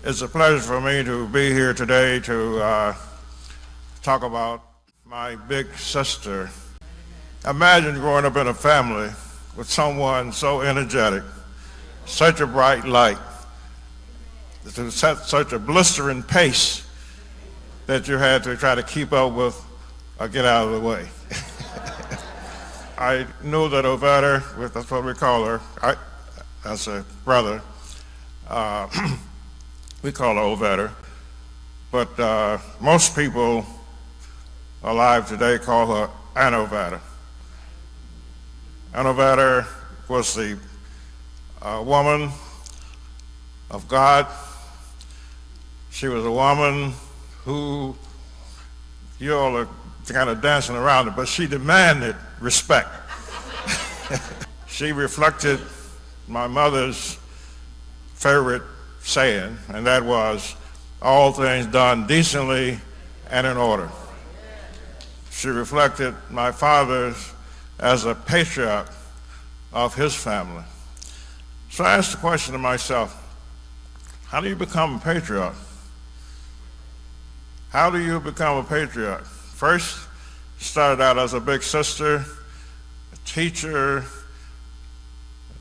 It's a pleasure for me to be here today to talk about my big sister. Imagine growing up in a family with someone so energetic, such a bright light, to set such a blistering pace that you had to try to keep up with or get out of the way. I knew that Ovetta, that's what we call her, as a brother, we call her Ovetta, but most people alive today call her Aunt Ovetta. Aunt Ovetta was the woman of God. She was a woman who, you all are kind of dancing around it, but she demanded respect. She reflected my mother's favorite saying, and that was, all things done decently and in order. She reflected my father's as a patriarch of his family. So I asked the question to myself, how do you become a patriarch? How do you become a patriarch? First, started out as a big sister, a teacher,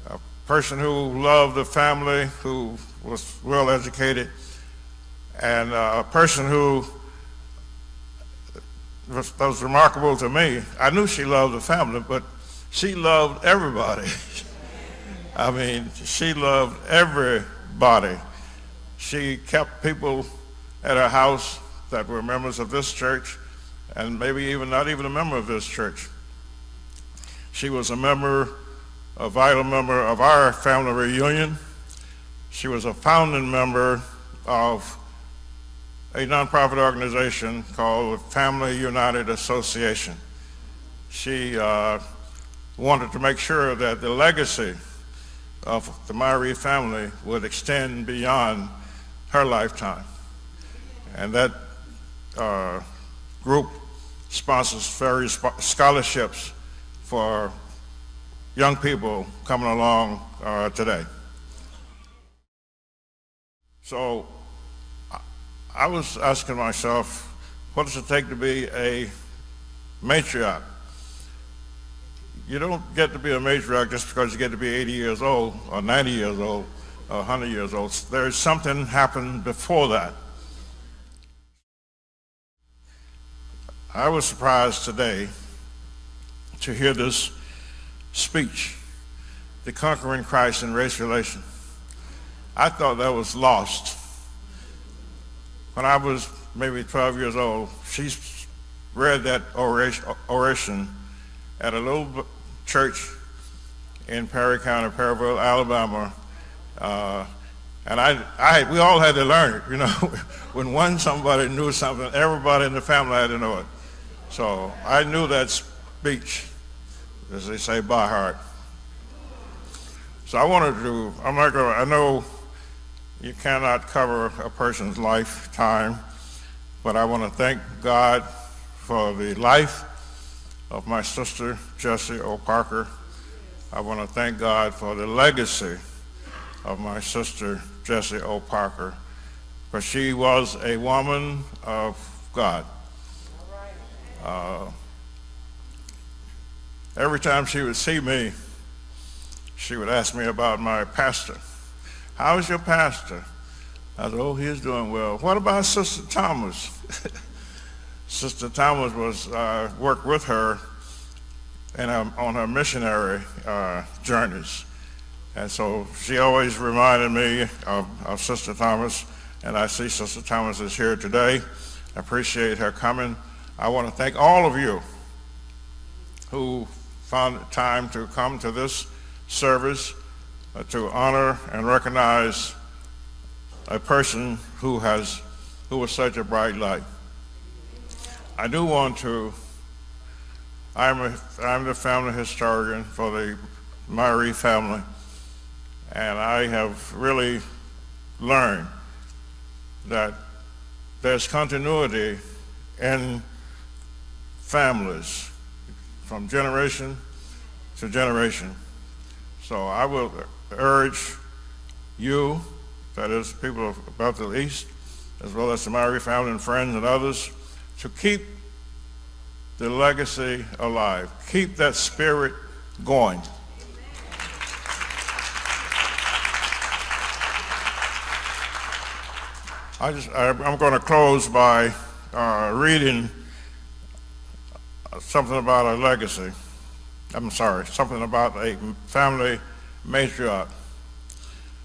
a person who loved the family, who was well educated, and a person who was remarkable to me. I knew she loved the family, but she loved everybody. I mean, she loved everybody. She kept people at her house that were members of this church, and maybe even not even a member of this church. She was a vital member of our family reunion. She was a founding member of a nonprofit organization called Family United Association. She wanted to make sure that the legacy of the Miree family would extend beyond her lifetime. And that group sponsors various scholarships for young people coming along today. So I was asking myself, what does it take to be a matriarch? You don't get to be a matriarch just because you get to be 80 years old or 90 years old or 100 years old. There's something happened before that. I was surprised today to hear this speech, The Conquering Christ in Race Relations. I thought that was lost. When I was maybe 12 years old, she read that oration at a little church in Perry County, Perryville, Alabama. And we all had to learn it, you know. When somebody knew something, everybody in the family had to know it. So I knew that speech, as they say, by heart. So I know you cannot cover a person's lifetime, but I want to thank God for the life of my sister, Jessie Parker. I want to thank God for the legacy of my sister, Jessie Parker, for she was a woman of God. Every time she would see me, she would ask me about my pastor. How's your pastor? I said, oh, he's doing well. What about Sister Thomas? Sister Thomas worked with her on her missionary journeys. And so she always reminded me of Sister Thomas, and I see Sister Thomas is here today. I appreciate her coming. I want to thank all of you who found time to come to this service to honor and recognize a person who was such a bright light. I do want to, I'm the family historian for the Miree family, and I have really learned that there's continuity in families from generation to generation. So I will urge you that is, people of Bethel East, as well as the Miree family and friends and others, to keep the legacy alive, keep that spirit going. I'm going to close by reading something about a legacy. Something about a family matriarch.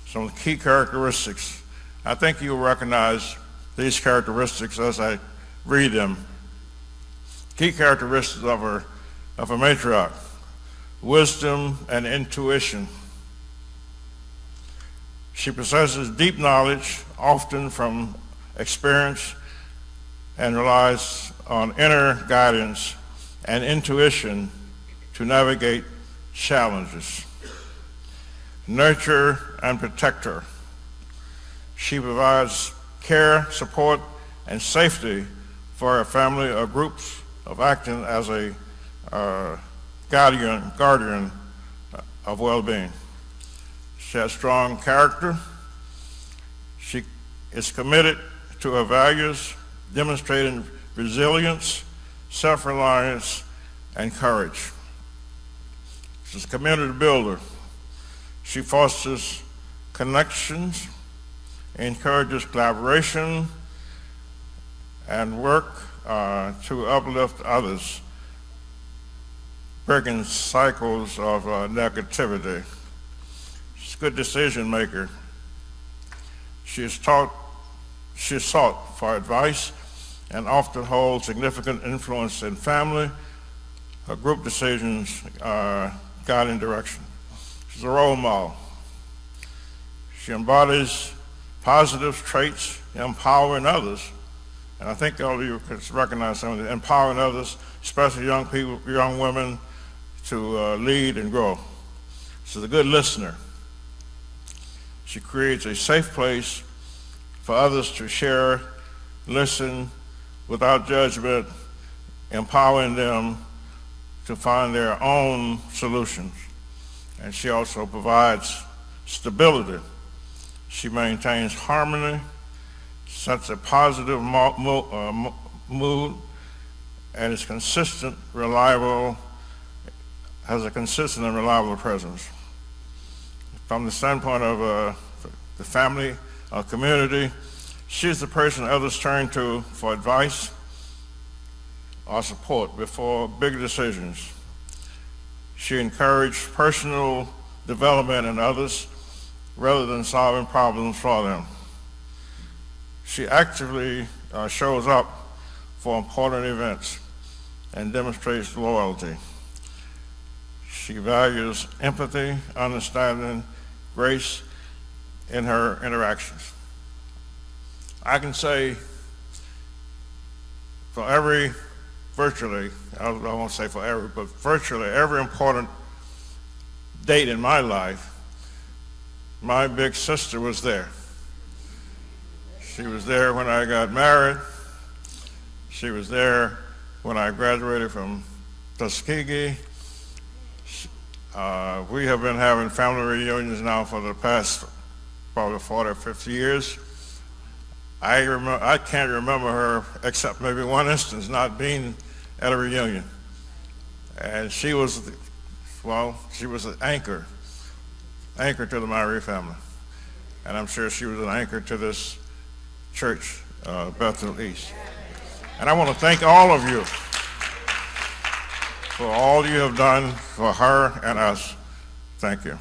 Some key characteristics. I think you'll recognize these characteristics as I read them. Key characteristics of a matriarch: wisdom and intuition. She possesses deep knowledge, often from experience, and relies on inner guidance and intuition to navigate challenges. Nurture and protector. She provides care, support, and safety for her family or groups of acting as a guardian of well-being. She has strong character. She is committed to her values, demonstrating resilience, self-reliance, and courage. She's a community builder. She fosters connections, encourages collaboration, and work to uplift others, breaking cycles of negativity. She's a good decision maker. She is sought for advice and often holds significant influence in family or group decisions, guiding direction. She's a role model. She embodies positive traits, empowering others. And I think all of you could recognize some of the empowering others, especially young people, young women, to lead and grow. She's a good listener. She creates a safe place for others to share, listen without judgment, empowering them to find their own solutions. And she also provides stability. She maintains harmony, sets a positive mood, and is consistent, reliable, has a consistent and reliable presence. From the standpoint of the family or community, she's the person others turn to for advice or support before big decisions. She encouraged personal development in others rather than solving problems for them. She actively shows up for important events and demonstrates loyalty. She values empathy, understanding, grace in her interactions. I can say for virtually, I won't say for every, but virtually every important date in my life, my big sister was there. She was there when I got married. She was there when I graduated from Tuskegee. We have been having family reunions now for the past probably 40 or 50 years. I can't remember her, except maybe one instance, not being at a reunion. And she was, she was an anchor to the Miree family. And I'm sure she was an anchor to this church, Bethel East. And I want to thank all of you for all you have done for her and us. Thank you.